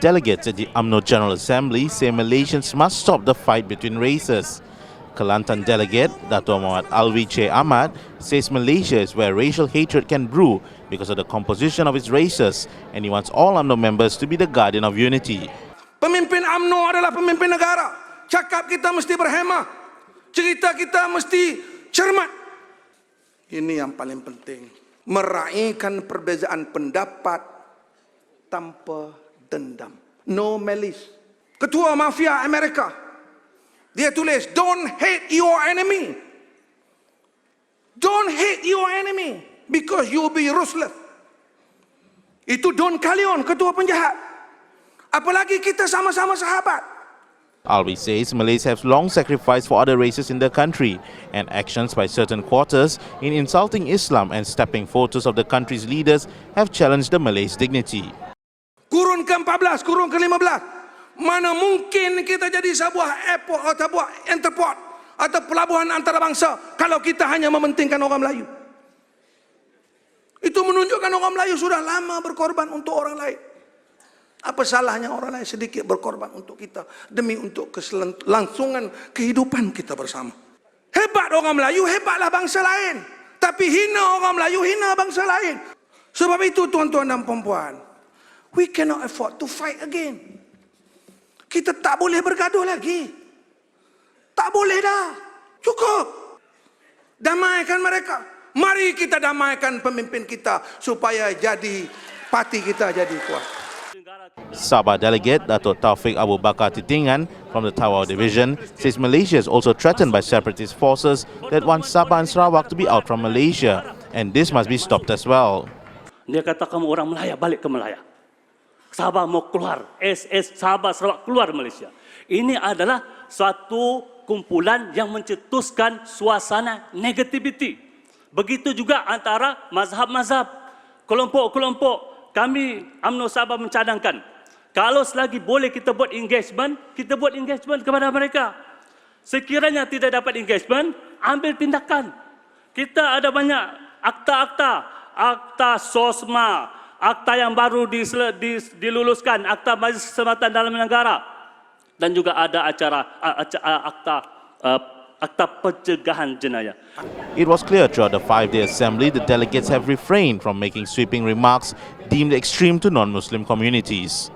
Delegates at the Umno General Assembly say Malaysians must stop the fight between races. Kelantan delegate Dato' Muhammad Alwi Che Ahmad says Malaysia is where racial hatred can brew because of the composition of its races, and he wants all UMNO members to be the guardian of unity. Pemimpin UMNO adalah pemimpin negara. Cakap kita mesti berhemah. Cerita kita mesti cermat. Ini yang paling penting. Meraihkan perbezaan pendapat tanpa dendam. No malice. Ketua mafia Amerika, dia tulis, don't hate your enemy. Don't hate your enemy because you will be ruthless. Itu Don Corleone, ketua penjahat. Apalagi kita sama-sama sahabat. Alwi says Malays have long sacrificed for other races in the country, and actions by certain quarters in insulting Islam and stepping photos of the country's leaders have challenged the Malays' dignity. Kurun ke-14, kurun ke-15, mana mungkin kita jadi sebuah airport atau sebuah entrepot atau pelabuhan antarabangsa kalau kita hanya mementingkan orang Melayu. Itu menunjukkan orang Melayu sudah lama berkorban untuk orang lain. Apa salahnya orang lain sedikit berkorban untuk kita demi untuk keselangsungan kehidupan kita bersama. Hebat orang Melayu, hebatlah bangsa lain. Tapi hina orang Melayu, hina bangsa lain. Sebab itu tuan-tuan dan puan-puan, we cannot afford to fight again. Kita tak boleh bergaduh lagi. Tak boleh dah. Cukup. Damaikan mereka. Mari kita damaikan pemimpin kita supaya jadi parti kita jadi kuat. Sabah delegate Dato' Taufik Abu Bakar Titingan from the Tawau division says Malaysia is also threatened by separatist forces that want Sabah and Sarawak to be out from Malaysia, and this must be stopped as well. Dia kata kamu orang Melaya, balik ke Melaya. Sabah mau keluar, SS Sabah Sarawak keluar Malaysia. Ini adalah suatu kumpulan yang mencetuskan suasana negativity. Begitu juga antara mazhab-mazhab, kelompok-kelompok. Kami UMNO Sabah mencadangkan, kalau selagi boleh kita buat engagement kepada mereka. Sekiranya tidak dapat engagement, ambil tindakan. Kita ada banyak akta SOSMA, akta yang baru diluluskan, akta Majlis Keselamatan Dalam Negara, dan juga ada akta pencegahan jenayah. It was clear throughout the 5-day assembly the delegates have refrained from making sweeping remarks deemed extreme to non-Muslim communities.